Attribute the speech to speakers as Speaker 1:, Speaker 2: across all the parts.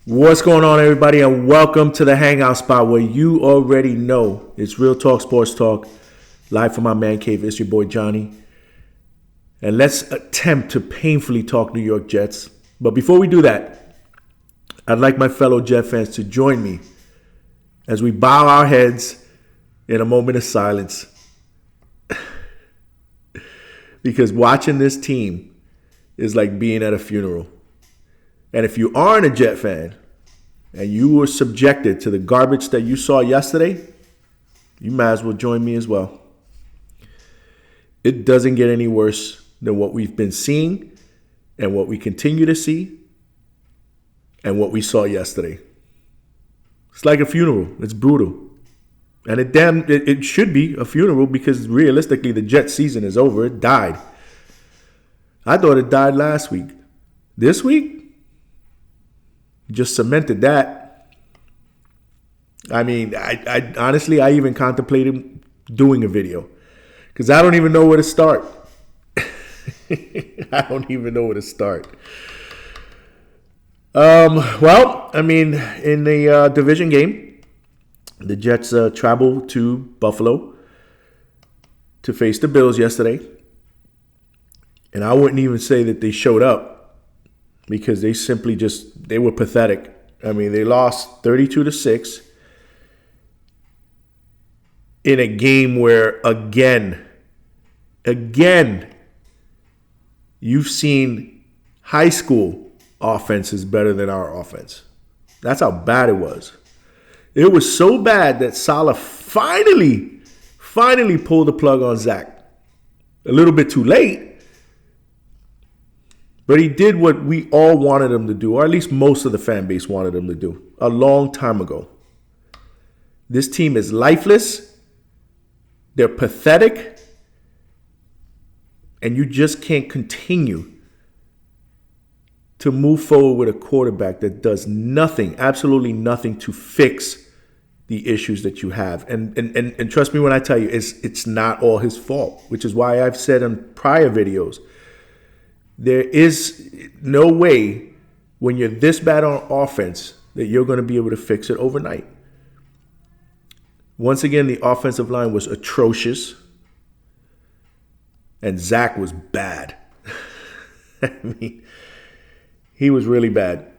Speaker 1: What's going on, everybody, and welcome to the Hangout Spot where you already know it's Real Talk Sports Talk, live from my man cave. It's your boy Johnny. And let's attempt to painfully talk New York Jets. But before we do that, I'd like my fellow Jet fans to join me as we bow our heads in a moment of silence. Because watching this team is like being at a funeral. And if you aren't a Jet fan and you were subjected to the garbage that you saw yesterday, you might as well join me as well. It doesn't get any worse than what we've been seeing and what we continue to see and what we saw yesterday. It's like a funeral. It's brutal. And it should be a funeral because realistically the Jet season is over. It died. I thought it died last week. This week? Just cemented that. I mean, I honestly, I even contemplated doing a video because I don't even know where to start. I don't even know where to start. Well, I mean, in the division game, the Jets traveled to Buffalo to face the Bills yesterday. And I wouldn't even say that they showed up, because they simply they were pathetic. I mean, they lost 32-6 in a game where, again, you've seen high school offenses better than our offense. That's how bad it was. It was so bad that Saleh finally pulled the plug on Zach. A little bit too late. But he did what we all wanted him to do, or at least most of the fan base wanted him to do, a long time ago. This team is lifeless. They're pathetic. And you just can't continue to move forward with a quarterback that does nothing, absolutely nothing to fix the issues that you have. And trust me when I tell you, it's not all his fault, which is why I've said in prior videos, there is no way when you're this bad on offense that you're going to be able to fix it overnight. Once again, the offensive line was atrocious. And Zach was bad. I mean, he was really bad.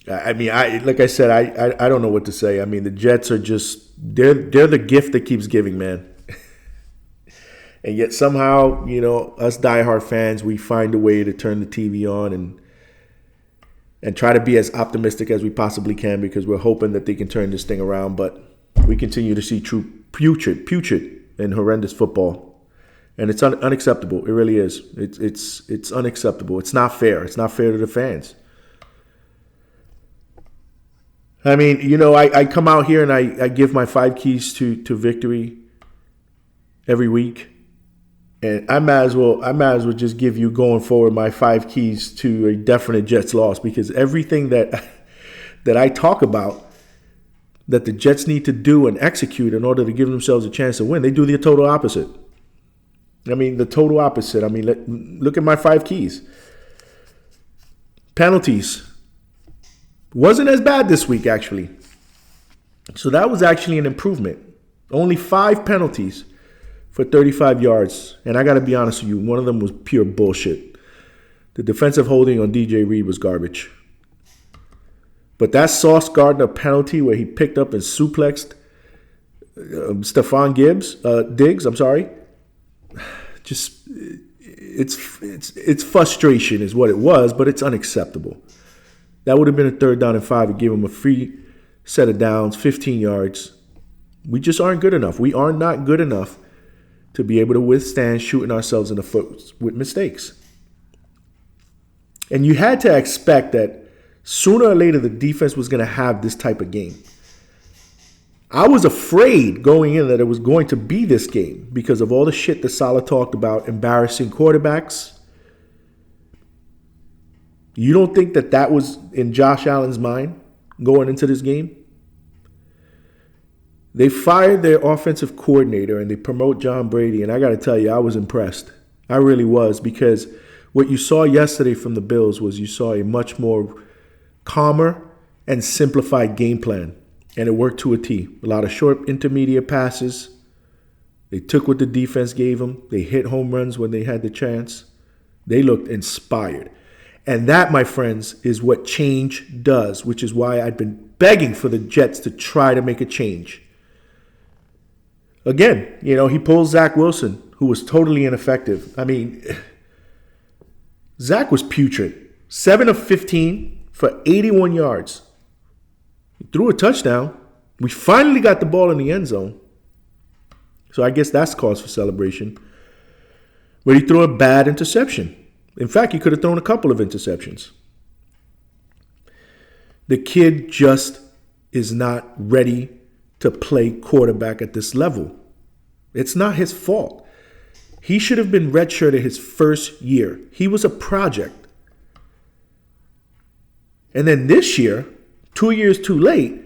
Speaker 1: I mean, like I said, I don't know what to say. I mean, the Jets are just, they're the gift that keeps giving, man. And yet somehow, you know, us diehard fans, we find a way to turn the TV on and try to be as optimistic as we possibly can because we're hoping that they can turn this thing around. But we continue to see true putrid and horrendous football. And it's unacceptable. It really is. It's unacceptable. It's not fair. It's not fair to the fans. I mean, you know, I come out here and I give my 5 keys to victory every week. And I might as well just give you going forward my 5 keys to a definite Jets loss, because everything that I talk about that the Jets need to do and execute in order to give themselves a chance to win, they do the total opposite. I mean, the total opposite. I mean, look at my 5 keys. Penalties. Wasn't as bad this week, actually. So that was actually an improvement. Only 5 penalties for 35 yards. And I got to be honest with you, one of them was pure bullshit. The defensive holding on DJ Reed was garbage. But that Sauce Gardner penalty where he picked up and suplexed Stephon Diggs, just it's frustration is what it was, but it's unacceptable. That would have been a 3rd down and 5 and give him a free set of downs, 15 yards. We just aren't good enough. We are not good enough to be able to withstand shooting ourselves in the foot with mistakes. And you had to expect that sooner or later the defense was going to have this type of game. I was afraid going in that it was going to be this game because of all the shit that Saleh talked about, embarrassing quarterbacks. You don't think that was in Josh Allen's mind going into this game? They fired their offensive coordinator and they promote John Brady. And I got to tell you, I was impressed. I really was, because what you saw yesterday from the Bills was you saw a much more calmer and simplified game plan. And it worked to a T. A lot of short intermediate passes. They took what the defense gave them. They hit home runs when they had the chance. They looked inspired. And that, my friends, is what change does, which is why I've been begging for the Jets to try to make a change. Again, he pulls Zach Wilson, who was totally ineffective. I mean, Zach was putrid. 7 of 15 for 81 yards. He threw a touchdown. We finally got the ball in the end zone. So I guess that's cause for celebration. But he threw a bad interception. In fact, he could have thrown a couple of interceptions. The kid just is not ready to play quarterback at this level. It's not his fault. He should have been redshirted his first year. He was a project. And then this year, 2 years too late,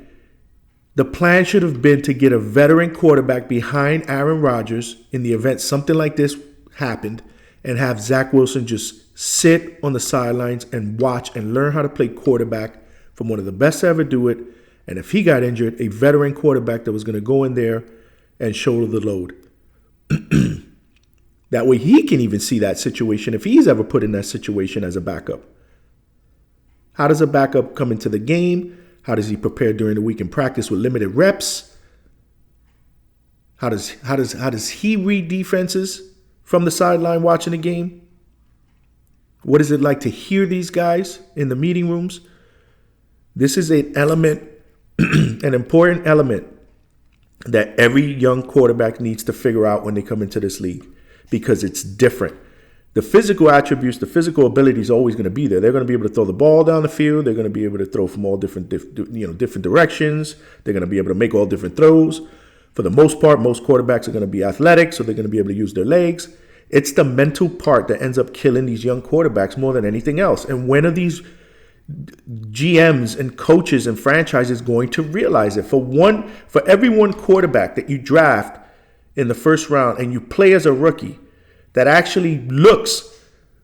Speaker 1: the plan should have been to get a veteran quarterback behind Aaron Rodgers in the event something like this happened and have Zach Wilson just sit on the sidelines and watch and learn how to play quarterback from one of the best to ever do it. And if he got injured, a veteran quarterback that was going to go in there and shoulder the load. That way he can even see that situation if he's ever put in that situation as a backup. How does a backup come into the game? How does he prepare during the week in practice with limited reps? How does he read defenses from the sideline watching the game? What is it like to hear these guys in the meeting rooms? This is an element, an important element that every young quarterback needs to figure out when they come into this league because it's different. The physical attributes, the physical ability is always going to be there. They're going to be able to throw the ball down the field. They're going to be able to throw from all different directions. They're going to be able to make all different throws. For the most part, most quarterbacks are going to be athletic, so they're going to be able to use their legs. It's the mental part that ends up killing these young quarterbacks more than anything else. And when are these GMs and coaches and franchises going to realize it? For every one quarterback that you draft in the first round and you play as a rookie that actually looks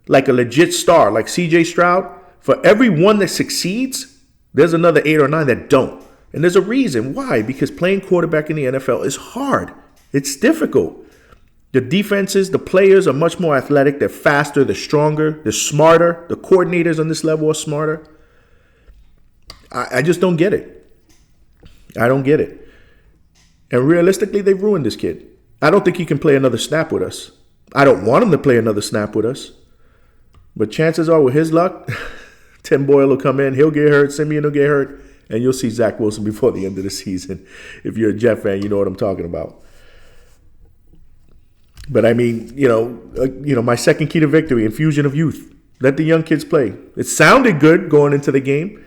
Speaker 1: like a legit star, like CJ Stroud, for every one that succeeds, there's another 8 or 9 that don't. And there's a reason why, because playing quarterback in the NFL is hard. It's difficult. The defenses, the players are much more athletic. They're faster, they're stronger, they're smarter. The coordinators on this level are smarter. I just don't get it. I don't get it. And realistically, they've ruined this kid. I don't think he can play another snap with us. I don't want him to play another snap with us. But chances are, with his luck, Tim Boyle will come in, he'll get hurt, Simeon will get hurt, and you'll see Zach Wilson before the end of the season. If you're a Jet fan, you know what I'm talking about. But I mean, my second key to victory, infusion of youth. Let the young kids play. It sounded good going into the game,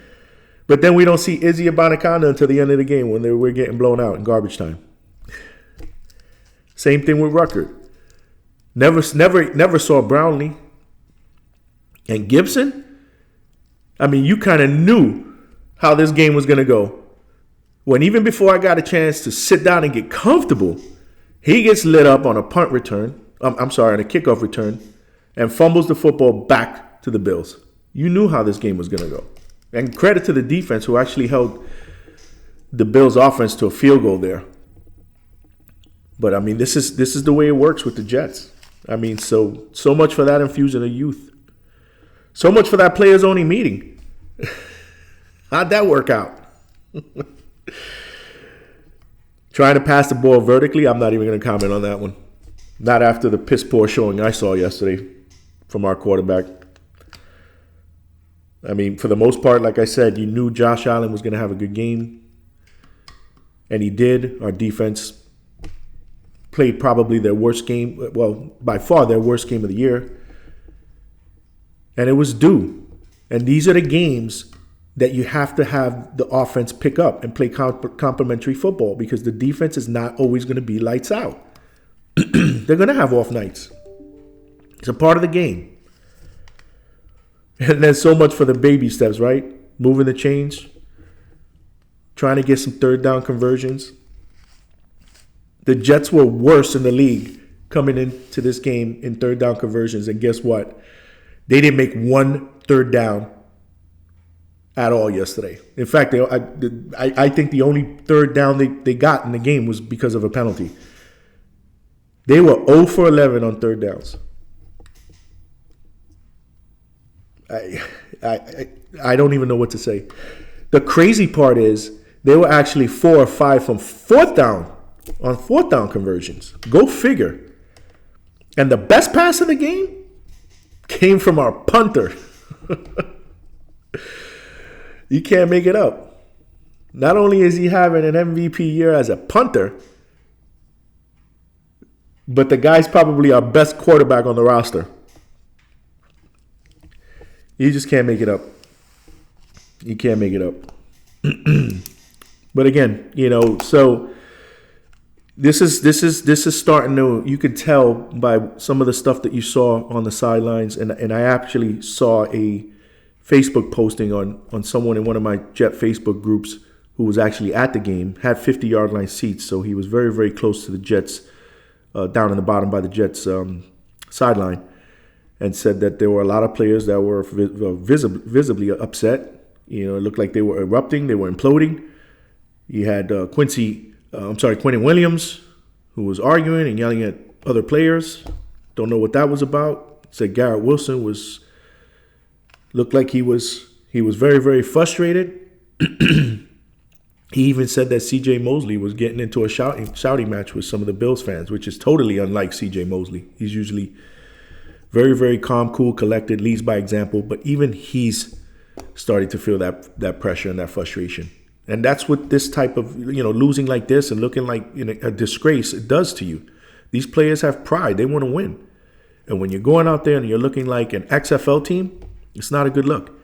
Speaker 1: but then we don't see Izzy Abanikanda until the end of the game when we're getting blown out in garbage time. Same thing with Ruckert. Never saw Brownlee. And Gibson, I mean, you kind of knew how this game was going to go. When even before I got a chance to sit down and get comfortable, he gets lit up on a punt return. On a kickoff return, and fumbles the football back to the Bills. You knew how this game was going to go. And credit to the defense who actually held the Bills' offense to a field goal there. But, I mean, this is the way it works with the Jets. I mean, so much for that infusion of youth. So much for that players-only meeting. How'd that work out? Trying to pass the ball vertically, I'm not even going to comment on that one. Not after the piss-poor showing I saw yesterday from our quarterback. I mean, for the most part, like I said, you knew Josh Allen was going to have a good game. And he did. Our defense played probably their worst game, well, by far their worst game of the year. And it was due. And these are the games that you have to have the offense pick up and play complementary football because the defense is not always going to be lights out. They're going to have off nights. It's a part of the game. And then so much for the baby steps, right? Moving the chains, trying to get some third down conversions. The Jets were worse in the league coming into this game in third down conversions. And guess what? They didn't make one third down at all yesterday. In fact, I think the only third down they got in the game was because of a penalty. They were 0 for 11 on third downs. I don't even know what to say. The crazy part is they were actually 4 or 5 from fourth down on fourth down conversions. Go figure. And the best pass of the game came from our punter. You can't make it up. Not only is he having an MVP year as a punter, but the guy's probably our best quarterback on the roster. You just can't make it up. You can't make it up. But again, so this is starting to, you can tell by some of the stuff that you saw on the sidelines, and I actually saw a Facebook posting on someone in one of my Jet Facebook groups who was actually at the game, had 50-yard line seats, so he was very, very close to the Jets, down in the bottom by the Jets sideline, and said that there were a lot of players that were visibly upset. It looked like they were erupting, they were imploding. You had Quentin Williams, who was arguing and yelling at other players. Don't know what that was about. Said Garrett Wilson looked like he was very, very frustrated. He even said that C.J. Mosley was getting into a shouting match with some of the Bills fans, which is totally unlike C.J. Mosley. He's usually very, very calm, cool, collected, leads by example. But even he's starting to feel that pressure and that frustration. And that's what this type of, losing like this and looking like a disgrace, it does to you. These players have pride. They want to win. And when you're going out there and you're looking like an XFL team, it's not a good look.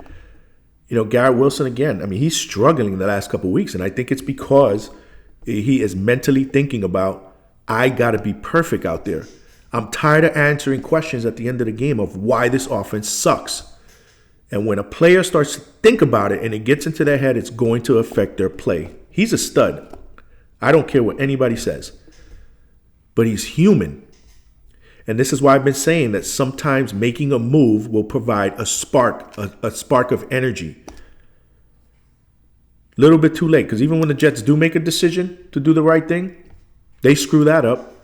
Speaker 1: Garrett Wilson, again, he's struggling the last couple of weeks. And I think it's because he is mentally thinking about, I got to be perfect out there. I'm tired of answering questions at the end of the game of why this offense sucks. And when a player starts to think about it and it gets into their head, it's going to affect their play. He's a stud. I don't care what anybody says. But he's human. And this is why I've been saying that sometimes making a move will provide a spark of energy. A little bit too late, because even when the Jets do make a decision to do the right thing, they screw that up.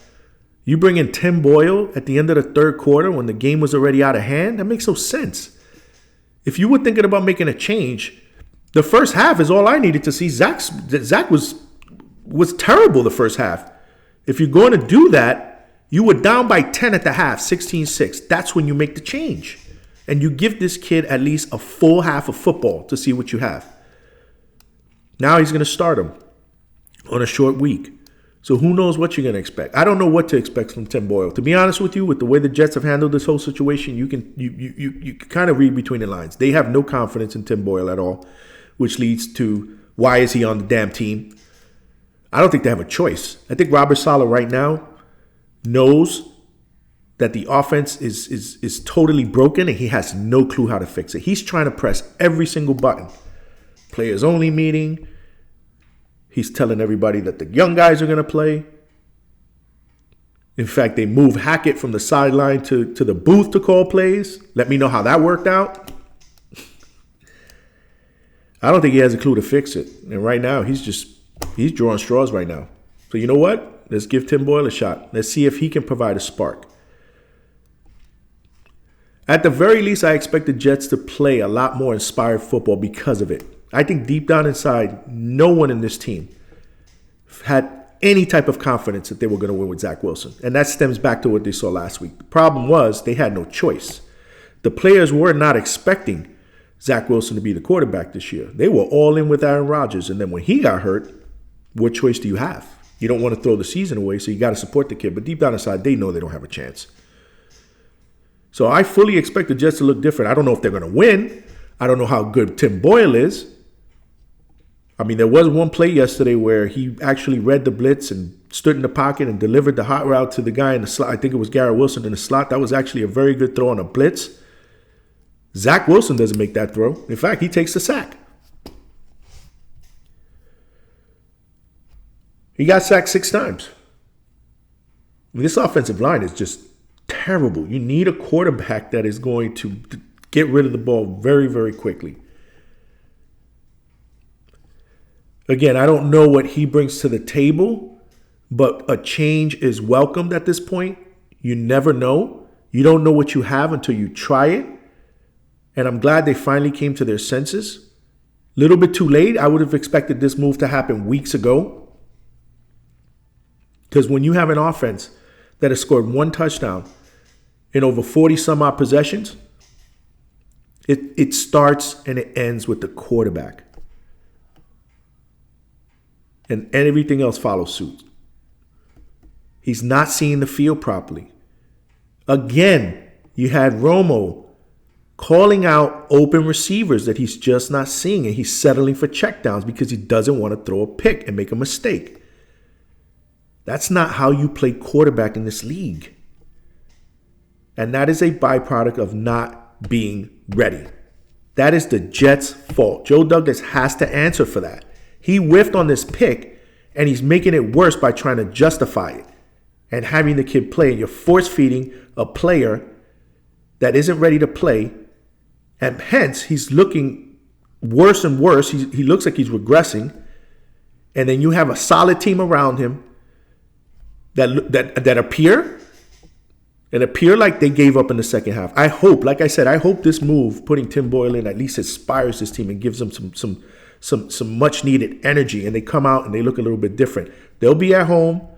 Speaker 1: You bring in Tim Boyle at the end of the third quarter when the game was already out of hand, that makes no sense. If you were thinking about making a change, the first half is all I needed to see. Zach was terrible the first half. If you're going to do that, you were down by 10 at the half, 16-6. That's when you make the change. And you give this kid at least a full half of football to see what you have. Now he's going to start him on a short week. So who knows what you're going to expect. I don't know what to expect from Tim Boyle. To be honest with you, with the way the Jets have handled this whole situation, you can kind of read between the lines. They have no confidence in Tim Boyle at all, which leads to why is he on the damn team? I don't think they have a choice. I think Robert Saleh right now knows that the offense is totally broken and he has no clue how to fix it. He's trying to press every single button. Players only meeting. He's telling everybody that the young guys are going to play. In fact, they moved Hackett from the sideline to the booth to call plays. Let me know how that worked out. I don't think he has a clue to fix it. And right now, he's drawing straws right now. So you know what? Let's give Tim Boyle a shot. Let's see if he can provide a spark. At the very least, I expect the Jets to play a lot more inspired football because of it. I think deep down inside, no one in this team had any type of confidence that they were going to win with Zach Wilson. And that stems back to what they saw last week. The problem was they had no choice. The players were not expecting Zach Wilson to be the quarterback this year. They were all in with Aaron Rodgers. And then when he got hurt, what choice do you have? You don't want to throw the season away, so you got to support the kid. But deep down inside, they know they don't have a chance. So I fully expect the Jets to look different. I don't know if they're going to win. I don't know how good Tim Boyle is. There was one play yesterday where he actually read the blitz and stood in the pocket and delivered the hot route to the guy in the slot. I think it was Garrett Wilson in the slot. That was actually a very good throw on a blitz. Zach Wilson doesn't make that throw. In fact, he takes the sack. He got sacked 6 times. This offensive line is just terrible. You need a quarterback that is going to get rid of the ball very, very quickly. Again, I don't know what he brings to the table, but a change is welcomed at this point. You never know. You don't know what you have until you try it. And I'm glad they finally came to their senses. Little bit too late. I would have expected this move to happen weeks ago. Because when you have an offense that has scored 1 touchdown in over 40 some odd possessions, it starts and it ends with the quarterback. And everything else follows suit. He's not seeing the field properly. Again, you had Romo calling out open receivers that he's just not seeing, and he's settling for checkdowns because he doesn't want to throw a pick and make a mistake. That's not how you play quarterback in this league. And that is a byproduct of not being ready. That is the Jets' fault. Joe Douglas has to answer for that. He whiffed on this pick, and he's making it worse by trying to justify it and having the kid play. And you're force-feeding a player that isn't ready to play, and hence he's looking worse and worse. He looks like he's regressing. And then you have a solid team around him that appear like they gave up in the second half. I hope, like I said, I hope this move, putting Tim Boyle in, at least inspires this team and gives them some much needed energy, and they come out and they look a little bit different. They'll be at home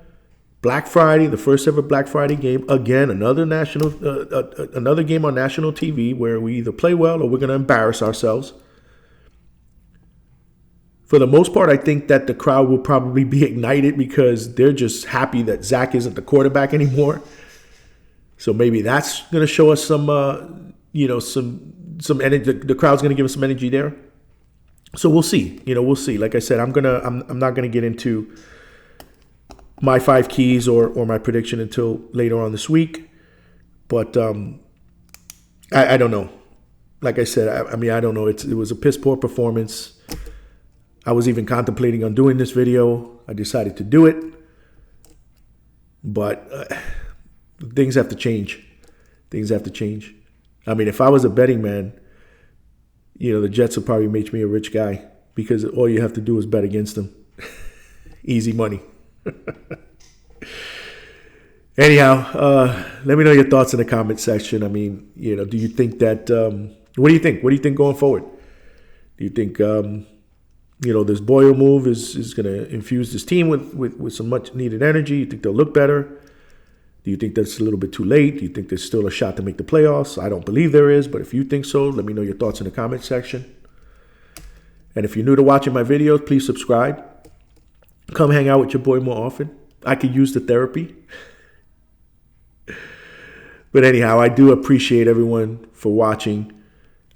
Speaker 1: Black Friday, the first ever Black Friday game. Again, another game on national TV where we either play well or we're going to embarrass ourselves. For the most part, I think that the crowd will probably be ignited because they're just happy that Zach isn't the quarterback anymore. So maybe that's going to show us some energy. The crowd's going to give us some energy there. So we'll see. We'll see. Like I said, I'm not gonna get into my 5 keys or my prediction until later on this week. But I don't know. Like I said, I don't know. It was a piss poor performance. I was even contemplating on doing this video. I decided to do it. But things have to change. Things have to change. I mean, if I was a betting man, the Jets would probably make me a rich guy because all you have to do is bet against them. Easy money. Anyhow, let me know your thoughts in the comment section. I mean, do you think that, what do you think? What do you think going forward? Do you think, this Boyle move is going to infuse this team with some much needed energy? You think they'll look better? Do you think that's a little bit too late? Do you think there's still a shot to make the playoffs? I don't believe there is, but if you think so, let me know your thoughts in the comment section. And if you're new to watching my videos, please subscribe. Come hang out with your boy more often. I could use the therapy. But anyhow, I do appreciate everyone for watching.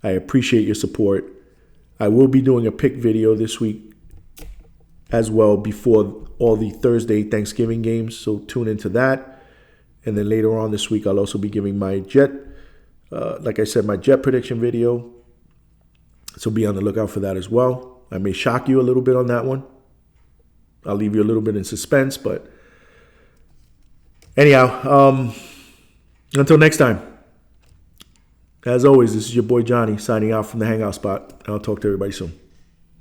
Speaker 1: I appreciate your support. I will be doing a pick video this week as well before all the Thursday Thanksgiving games, so tune into that. And then later on this week, I'll also be giving my Jet, like I said, my Jet prediction video. So be on the lookout for that as well. I may shock you a little bit on that one. I'll leave you a little bit in suspense, but anyhow, until next time. As always, this is your boy Johnny signing out from the Hangout Spot. I'll talk to everybody soon.